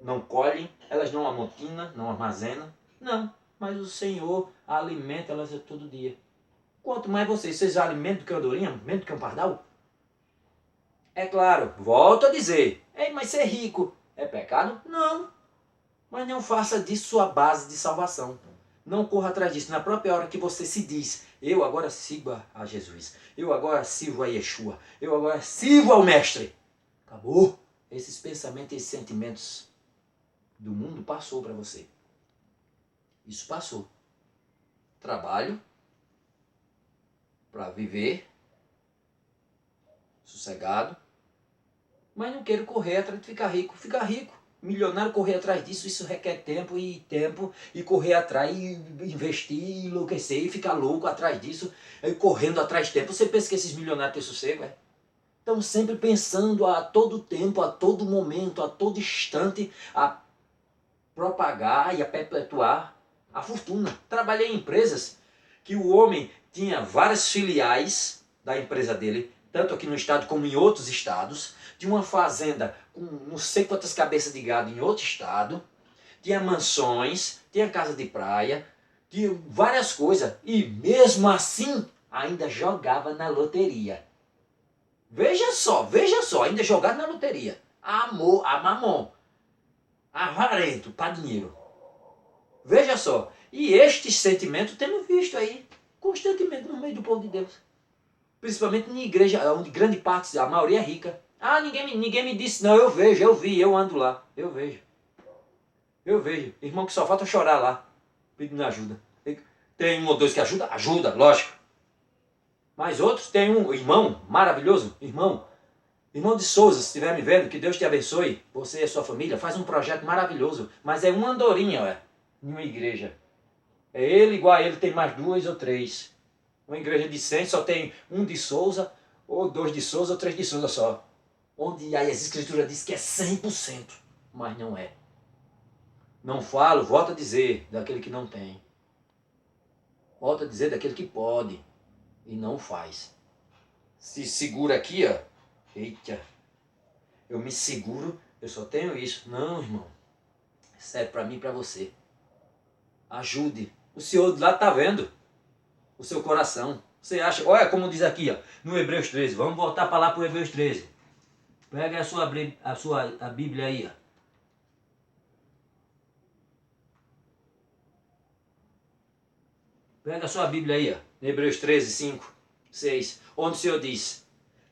não colhem, elas não amotinam, não armazenam. Não, mas o Senhor alimenta elas todo dia. Quanto mais vocês alimentam do que a andorinha, alimentam do que um pardal. É claro, volto a dizer, mas ser rico é pecado? Não, mas não faça disso sua base de salvação. Não corra atrás disso. Na própria hora que você se diz, eu agora sigo a Jesus, eu agora sirvo a Yeshua, eu agora sirvo ao Mestre. Acabou. Esses pensamentos, esses sentimentos do mundo passou para você. Isso passou. Trabalho para viver sossegado, mas não quero correr atrás de ficar rico. Ficar rico, milionário, correr atrás disso, isso requer tempo e correr atrás, e investir, e enlouquecer, e ficar louco atrás disso, e correndo atrás de tempo. Você pensa que esses milionários têm sossego, é? Estão sempre pensando a todo tempo, a todo momento, a todo instante, a propagar e a perpetuar a fortuna. Trabalhei em empresas que o homem tinha várias filiais da empresa dele, tanto aqui no estado como em outros estados, tinha uma fazenda com não sei quantas cabeças de gado em outro estado, tinha mansões, tinha casa de praia, tinha várias coisas, e mesmo assim ainda jogava na loteria. Veja só, ainda jogava na loteria. Amor, a mamon, avarento para dinheiro. Veja só, e estes sentimentos temos visto aí constantemente no meio do povo de Deus. Principalmente em igreja, onde grande parte, a maioria é rica. Ninguém me disse, não, eu vejo, eu vi, eu ando lá, eu vejo. Eu vejo, irmão que só falta chorar lá, pedindo ajuda. Tem um ou dois que ajuda? Ajuda, lógico. Mas outros, tem um irmão maravilhoso, irmão de Souza, se estiver me vendo, que Deus te abençoe, você e a sua família, faz um projeto maravilhoso, mas é uma andorinha, ué, em uma igreja. É ele, igual a ele, tem mais 2 ou 3. Uma igreja de 100 só tem um de Souza, ou 2 de Souza, ou 3 de Souza só. Onde aí as escrituras dizem que é 100%, mas não é. Não falo, volto a dizer, daquele que não tem. Volto a dizer daquele que pode e não faz. Se segura aqui, ó. Eita, eu me seguro, eu só tenho isso. Não, irmão, serve para mim e para você. Ajude. O Senhor lá está vendo o seu coração. Você acha, olha como diz aqui, ó, no Hebreus 13. Vamos voltar para lá para o Hebreus 13. Pega a Bíblia aí, ó. Pega a sua Bíblia aí, ó. Hebreus 13, 5, 6. Onde o Senhor diz,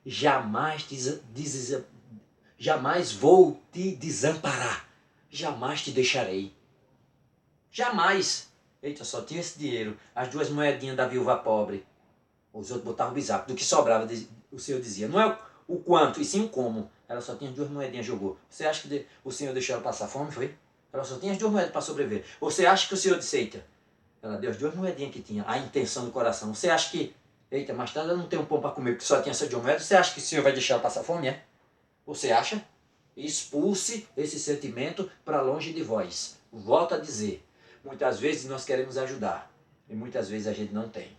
jamais vou te desamparar. Jamais te deixarei. Jamais. Eita, só tinha esse dinheiro. As 2 moedinhas da viúva pobre. Os outros botavam o bisaco. Do que sobrava, o Senhor dizia. Não é o quanto, e sim o como. Ela só tinha 2 moedinhas, jogou. Você acha que o Senhor deixou ela passar fome, foi? Ela só tinha as 2 moedas para sobreviver. Você acha que o Senhor disse, eita, ela deu as 2 moedinhas que tinha, a intenção do coração. Você acha que, eita, mais tarde ela não tem um pão para comer, porque só tinha essas 2 moedas. Você acha que o Senhor vai deixar ela passar fome, é? Você acha? Expulse esse sentimento para longe de vós. Volto a dizer, muitas vezes nós queremos ajudar, e muitas vezes a gente não tem.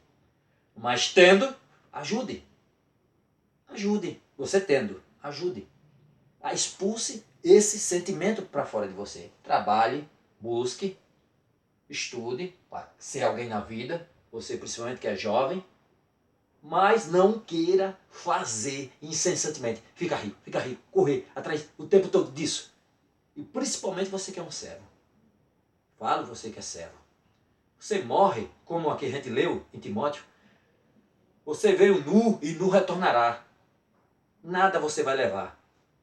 Mas tendo, ajude. Ajude. Você tendo, ajude. Expulse esse sentimento para fora de você. Trabalhe, busque, estude, para ser alguém na vida, você principalmente que é jovem, mas não queira fazer incessantemente. Fica rico, correr atrás o tempo todo disso. E principalmente você que é um servo. Falo você que é servo. Você morre, como aqui a gente leu em Timóteo, você veio nu e nu retornará. Nada você vai levar.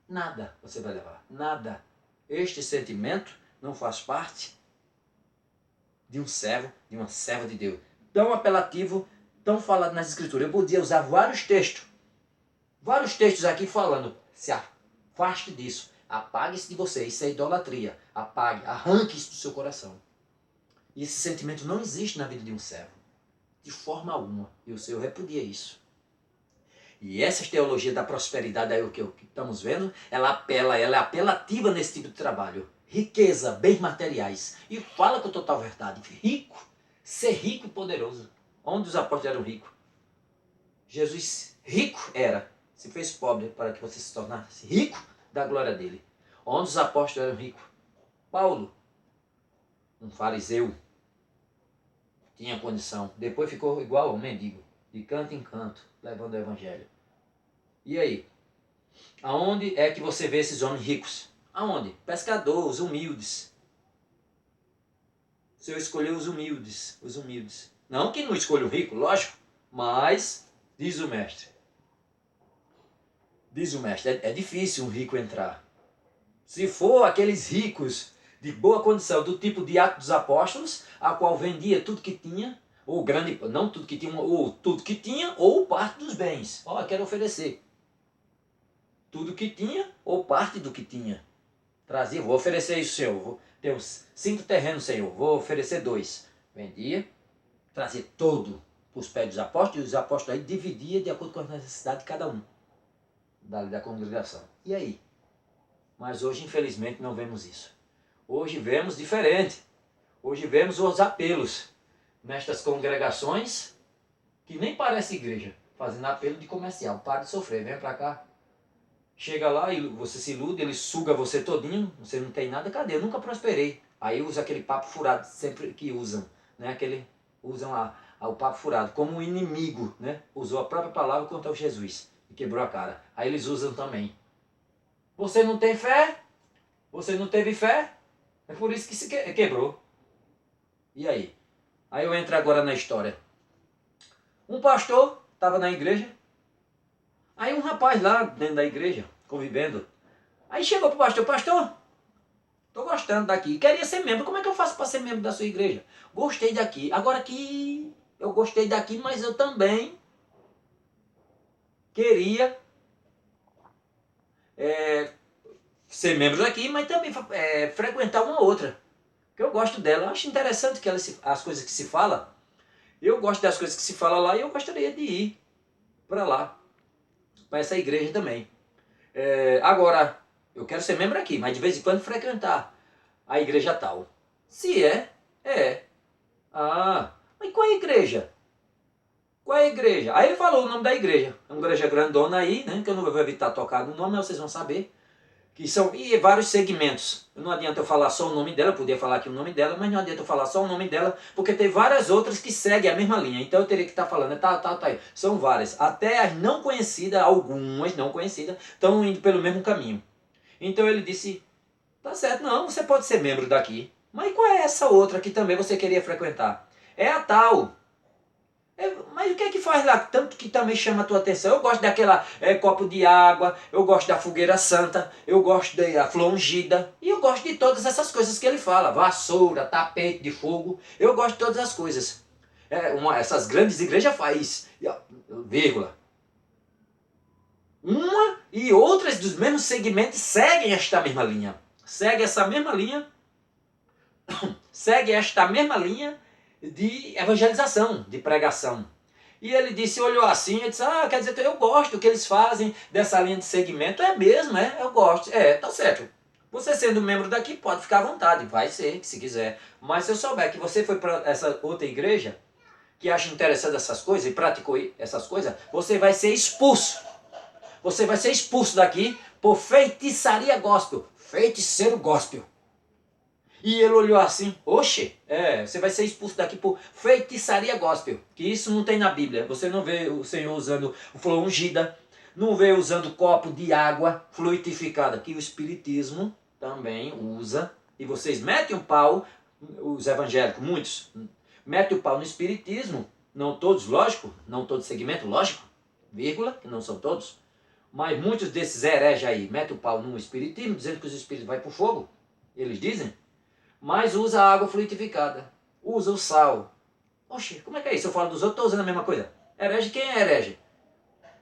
Nada você vai levar. Nada. Este sentimento não faz parte de um servo, de uma serva de Deus. tão apelativo, tão falado nas escrituras. Eu podia usar vários textos aqui falando, se afaste disso, apague isso de você, isso é idolatria, apague, arranque isso do seu coração. E esse sentimento não existe na vida de um servo, de forma alguma, e o Senhor repudia isso. E essa teologia da prosperidade aí, o que estamos vendo, ela é apelativa nesse tipo de trabalho. Riqueza, bens materiais. E fala com total verdade. Rico, ser rico e poderoso. Onde os apóstolos eram ricos? Jesus rico era, se fez pobre para que você se tornasse rico da glória dele. Onde os apóstolos eram ricos? Paulo, um fariseu, tinha condição. Depois ficou igual ao mendigo, de canto em canto, levando o evangelho. E aí? Aonde é que você vê esses homens ricos? Aonde? Pescador, os humildes. O Senhor escolheu os humildes, os humildes. Não que não escolha o rico, lógico, mas, diz o mestre, é difícil um rico entrar. Se for aqueles ricos de boa condição, do tipo de Atos dos Apóstolos, a qual vendia tudo que tinha, ou grande, não tudo que tinha, ou tudo que tinha, ou parte dos bens. Ó, quero oferecer. Tudo que tinha, ou parte do que tinha. Trazia, vou oferecer isso, Senhor. Vou ter uns 5 terrenos, Senhor. Vou oferecer 2. Vendia, trazia todo para os pés dos apóstolos, e os apóstolos aí dividiam de acordo com a necessidade de cada um da congregação. E aí? Mas hoje, infelizmente, não vemos isso. Hoje vemos diferente. Hoje vemos os apelos nestas congregações que nem parece igreja, fazendo apelo de comercial. Para de sofrer, vem para cá. Chega lá e você se ilude, ele suga você todinho, você não tem nada, cadê? Eu nunca prosperei. Aí usa aquele papo furado sempre que usam, né? Usam o papo furado como um inimigo, né? Usou a própria palavra contra o Jesus e quebrou a cara. Aí eles usam também. Você não tem fé? Você não teve fé? É por isso que se quebrou. E aí? Aí eu entro agora na história. Um pastor estava na igreja. Aí um rapaz lá dentro da igreja, convivendo. Aí chegou pro pastor, pastor, tô gostando daqui, queria ser membro, como é que eu faço para ser membro da sua igreja? Gostei daqui, agora que eu gostei daqui, mas eu também queria ser membro daqui, mas também frequentar uma outra, que eu gosto dela, eu acho interessante que as coisas que se fala, eu gosto das coisas que se fala lá e eu gostaria de ir para lá, para essa igreja também. Agora, eu quero ser membro aqui, mas de vez em quando frequentar a igreja tal. Se é. Ah, mas qual é a igreja? Qual é a igreja? Aí ele falou o nome da igreja. É uma igreja grandona aí, né? Que eu não vou evitar tocar no nome, mas vocês vão saber. Que são vários segmentos. Não adianta eu falar só o nome dela, eu podia falar aqui o nome dela, mas não adianta eu falar só o nome dela, porque tem várias outras que seguem a mesma linha. Então eu teria que estar falando, tá aí. São várias. Até as não conhecidas, algumas não conhecidas, estão indo pelo mesmo caminho. Então ele disse, tá certo, não, você pode ser membro daqui. Mas qual é essa outra que também você queria frequentar? É a tal. Mas o que é que faz lá, tanto que também chama a tua atenção? Eu gosto daquela copo de água, eu gosto da fogueira santa, eu gosto da flor ungida, e eu gosto de todas essas coisas que ele fala, vassoura, tapete de fogo, eu gosto de todas as coisas. Essas grandes igrejas faz, vírgula. Uma e outras dos mesmos segmentos seguem esta mesma linha. Segue essa mesma linha, segue esta mesma linha de evangelização, de pregação. E ele disse, olhou assim, e disse, quer dizer, eu gosto que eles fazem dessa linha de segmento. É mesmo, eu gosto. Tá certo. Você sendo membro daqui, pode ficar à vontade, vai ser, se quiser. Mas se eu souber que você foi para essa outra igreja, que acha interessante essas coisas e praticou essas coisas, você vai ser expulso. Você vai ser expulso daqui por feitiçaria gospel, feiticeiro gospel. E ele olhou assim, oxe, você vai ser expulso daqui por feitiçaria gospel, que isso não tem na Bíblia. Você não vê o Senhor usando flor ungida, não vê usando copo de água fluidificada, que o Espiritismo também usa. E vocês metem o pau, os evangélicos, muitos, metem o pau no Espiritismo, não todos, lógico, não todo segmento, lógico, vírgula, que não são todos. Mas muitos desses hereges aí metem o pau no Espiritismo, dizendo que os espíritos vão para o fogo, eles dizem. Mas usa a água fluidificada, usa o sal. Oxe, como é que é isso? Eu falo dos outros, estou usando a mesma coisa. Herege, quem é herege?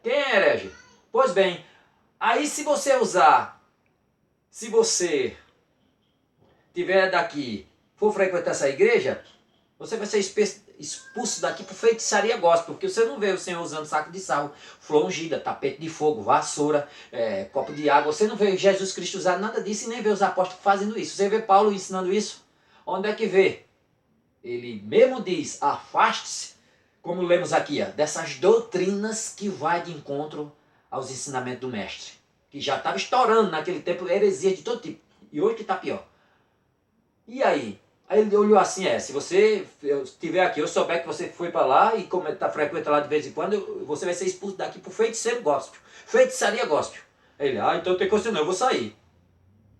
Quem é herege? Pois bem, aí se você usar, se você tiver daqui, for frequentar essa igreja, você vai ser expulso daqui por feitiçaria gospel, porque você não vê o Senhor usando saco de sal, flor ungida, tapete de fogo, vassoura, copo de água. Você não vê Jesus Cristo usar nada disso e nem vê os apóstolos fazendo isso. Você vê Paulo ensinando isso? Onde é que vê? Ele mesmo diz, afaste-se, como lemos aqui, ó, dessas doutrinas que vai de encontro aos ensinamentos do mestre, que já estava estourando naquele tempo heresia de todo tipo, e hoje que está pior. E aí? Aí ele olhou assim, se você estiver aqui, eu souber que você foi para lá e como está frequenta lá de vez em quando, você vai ser expulso daqui por feiticeiro gospel, feitiçaria gospel. Ele, então tem coisa não, eu vou sair.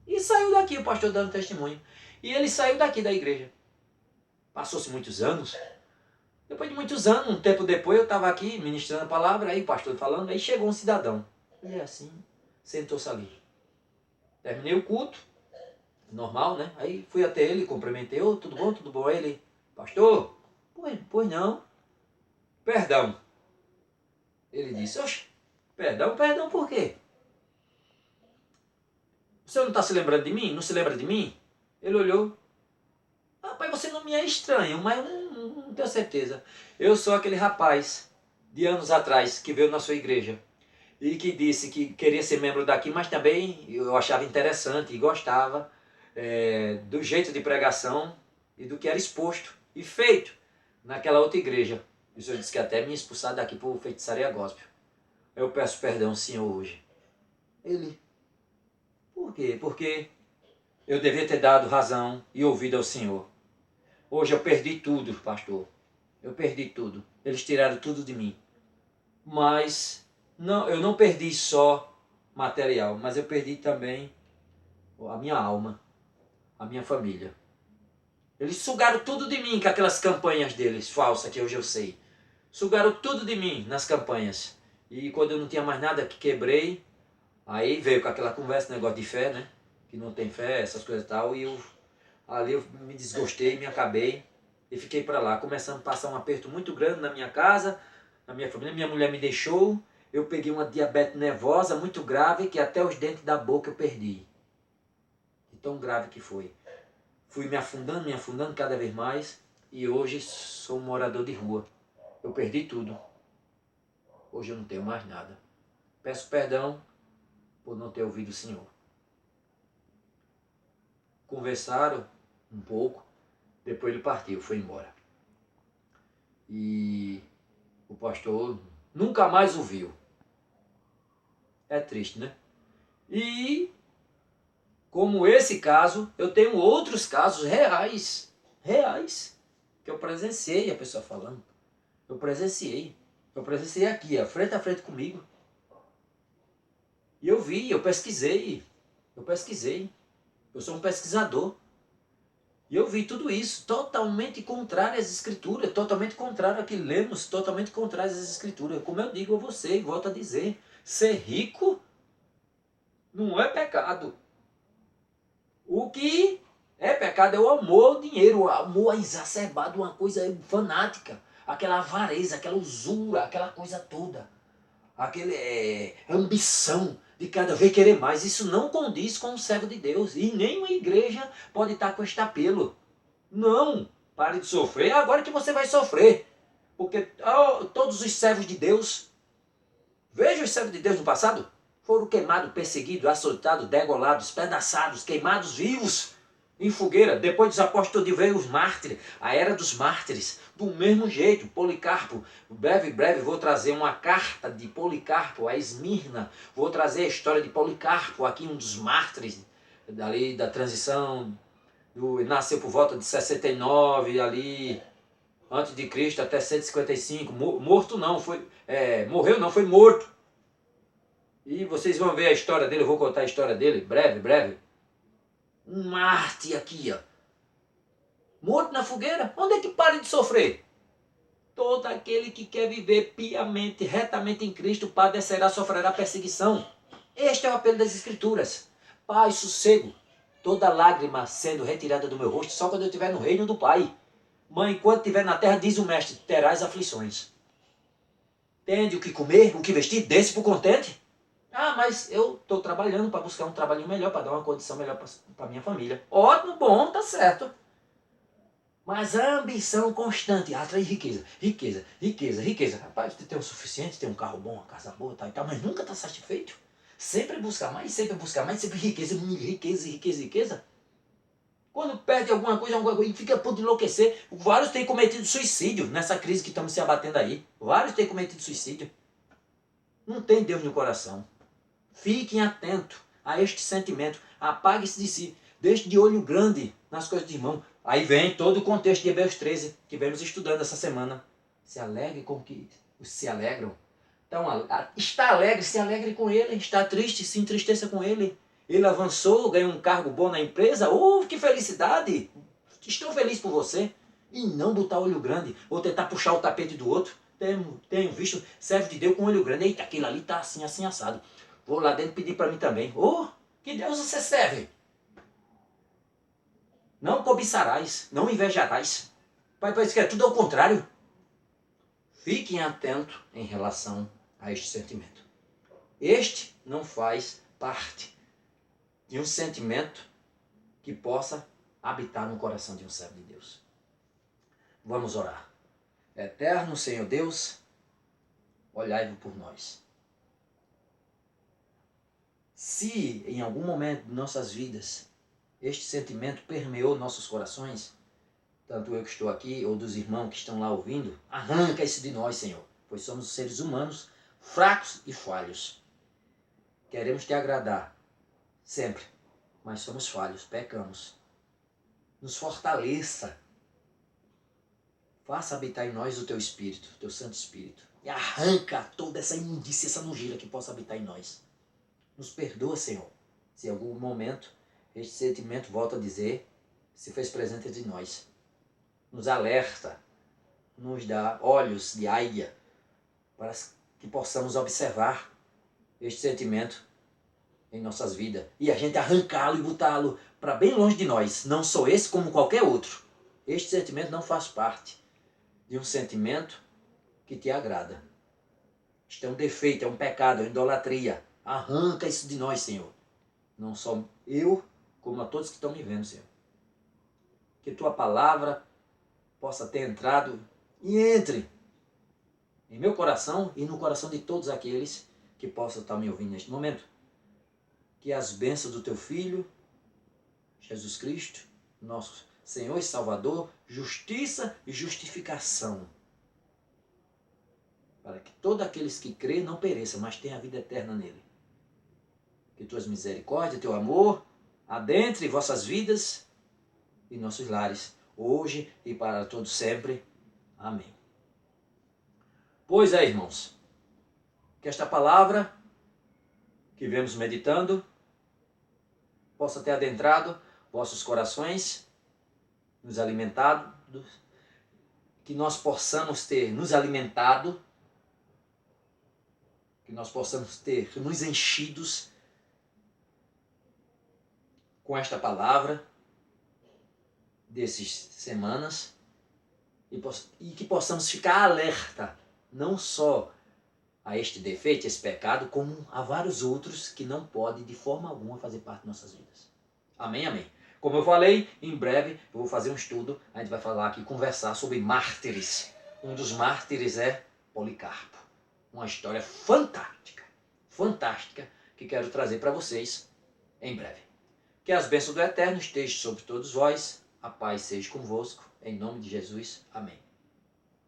E saiu daqui, o pastor dando testemunho. E ele saiu daqui da igreja. Passou-se muitos anos. Depois de muitos anos, um tempo depois, eu estava aqui ministrando a palavra, aí o pastor falando, aí chegou um cidadão. E assim, sentou-se ali. Terminei o culto, normal, né? Aí fui até ele, cumprimentei, tudo bom, tudo bom? Aí ele, pastor, pois não, perdão. Ele disse, oxe, perdão por quê? Você não está se lembrando de mim? Não se lembra de mim? Ele olhou, rapaz, você não me é estranho, mas não tenho certeza. Eu sou aquele rapaz de anos atrás que veio na sua igreja e que disse que queria ser membro daqui, mas também eu achava interessante e gostava do jeito de pregação e do que era exposto e feito naquela outra igreja. E o senhor disse que até me expulsar daqui por feitiçaria gospel. Eu peço perdão, senhor, hoje. Ele, por quê? Porque eu devia ter dado razão e ouvido ao senhor. Hoje eu perdi tudo, pastor. Eu perdi tudo. Eles tiraram tudo de mim. Mas não, eu não perdi só material, mas eu perdi também a minha alma, a minha família. Eles sugaram tudo de mim com aquelas campanhas deles, falsas, que hoje eu sei. Sugaram tudo de mim nas campanhas. E quando eu não tinha mais nada, que quebrei, aí veio com aquela conversa, negócio de fé, né? Que não tem fé, essas coisas e tal. E ali eu me desgostei, me acabei e fiquei para lá. Começando a passar um aperto muito grande na minha casa, na minha família. Minha mulher me deixou. Eu peguei uma diabetes nervosa muito grave, que até os dentes da boca eu perdi. De tão grave que foi. Fui me afundando cada vez mais. E hoje sou um morador de rua. Eu perdi tudo. Hoje eu não tenho mais nada. Peço perdão por não ter ouvido o Senhor. Conversaram um pouco. Depois ele partiu, foi embora. E o pastor nunca mais o viu. É triste, né? E, como esse caso, eu tenho outros casos reais, que eu presenciei a pessoa falando. Eu presenciei aqui, frente a frente comigo. E eu vi, eu pesquisei. Eu sou um pesquisador. E eu vi tudo isso totalmente contrário às escrituras, totalmente contrário ao que lemos, totalmente contrário às escrituras. Como eu digo a você, e volto a dizer, ser rico não é pecado. O que é pecado é o amor ao dinheiro, o amor exacerbado, uma coisa fanática, aquela avareza, aquela usura, aquela coisa toda, aquela ambição de cada vez querer mais. Isso não condiz com o servo de Deus e nenhuma igreja pode estar com este apelo. Não, pare de sofrer, agora que você vai sofrer, porque todos os servos de Deus, veja os servos de Deus no passado, foram queimados, perseguidos, açoitados, degolados, despedaçados, queimados vivos em fogueira. Depois dos apóstolos veio os mártires, a era dos mártires. Do mesmo jeito, Policarpo, breve vou trazer uma carta de Policarpo a Esmirna. Vou trazer a história de Policarpo, aqui um dos mártires dali da transição, nasceu por volta de 69, ali, antes de Cristo, até 155. Morto não, morreu não, foi morto. E vocês vão ver a história dele, eu vou contar a história dele, breve. Um mártir aqui, ó. Morto na fogueira, onde é que para de sofrer? Todo aquele que quer viver piamente, retamente em Cristo, padecerá, sofrerá perseguição. Este é o apelo das Escrituras. Paz, sossego, toda lágrima sendo retirada do meu rosto, só quando eu estiver no reino do Pai. Mãe, enquanto estiver na terra, diz o mestre, terás aflições. Tende o que comer, o que vestir, desse por contente. Ah, mas eu estou trabalhando para buscar um trabalhinho melhor, para dar uma condição melhor para minha família. Ótimo, bom, tá certo. Mas a ambição constante atrai riqueza, riqueza, riqueza, riqueza. Rapaz, você tem o suficiente, tem um carro bom, uma casa boa, tal e tal, mas nunca está satisfeito. Sempre buscar mais, sempre riqueza, riqueza, riqueza, riqueza. Quando perde alguma coisa e fica a ponto de enlouquecer. Vários têm cometido suicídio nessa crise que estamos se abatendo aí. Vários têm cometido suicídio. Não tem Deus no coração. Fiquem atentos a este sentimento. Apague-se de si. Deixe de olho grande nas coisas de irmão. Aí vem todo o contexto de Hebreus 13, que vemos estudando essa semana. Se alegre com que se alegram. Então, está alegre, se alegre com ele. Está triste, se entristeça com ele. Ele avançou, ganhou um cargo bom na empresa. Que felicidade! Estou feliz por você. E não botar olho grande, ou tentar puxar o tapete do outro. Tenho visto servo de Deus com olho grande. Eita, aquele ali está assim, assim, assado. Vou lá dentro pedir para mim também. Que Deus você serve? Não cobiçarás, não invejarás. Pai, parece que é tudo ao contrário. Fiquem atentos em relação a este sentimento. Este não faz parte de um sentimento que possa habitar no coração de um servo de Deus. Vamos orar. Eterno Senhor Deus, olhai-vos por nós. Se em algum momento de nossas vidas este sentimento permeou nossos corações, tanto eu que estou aqui ou dos irmãos que estão lá ouvindo, arranca isso de nós, Senhor, pois somos seres humanos fracos e falhos. Queremos te agradar sempre, mas somos falhos, pecamos. Nos fortaleça. Faça habitar em nós o teu Espírito, o teu Santo Espírito. E arranca toda essa imundícia, essa nojeira que possa habitar em nós. Nos perdoa, Senhor, se em algum momento este sentimento, volta a dizer, se fez presente entre nós. Nos alerta, nos dá olhos de águia, para que possamos observar este sentimento em nossas vidas. E a gente arrancá-lo e botá-lo para bem longe de nós. Não só esse, como qualquer outro. Este sentimento não faz parte de um sentimento que te agrada. Isto é um defeito, é um pecado, é uma idolatria. Arranca isso de nós, Senhor. Não só eu, como a todos que estão me vendo, Senhor. Que tua palavra possa ter entrado e entre em meu coração e no coração de todos aqueles que possam estar me ouvindo neste momento. Que as bênçãos do teu Filho, Jesus Cristo, nosso Senhor e Salvador, justiça e justificação, para que todos aqueles que crêem não pereçam, mas tenham a vida eterna nele. Que tuas misericórdias, teu amor, adentre vossas vidas e nossos lares, hoje e para todos sempre. Amém. Pois é, irmãos, que esta palavra que vemos meditando possa ter adentrado vossos corações, nos alimentado, que nós possamos ter nos alimentado, que nós possamos ter nos enchidos com esta palavra dessas semanas e que possamos ficar alerta, não só a este defeito, esse pecado, como a vários outros que não podem de forma alguma fazer parte de nossas vidas. Amém, amém. Como eu falei, em breve eu vou fazer um estudo, a gente vai falar aqui, conversar sobre mártires. Um dos mártires é Policarpo. Uma história fantástica, fantástica, que quero trazer para vocês em breve. Que as bênçãos do Eterno estejam sobre todos vós, a paz seja convosco, em nome de Jesus. Amém.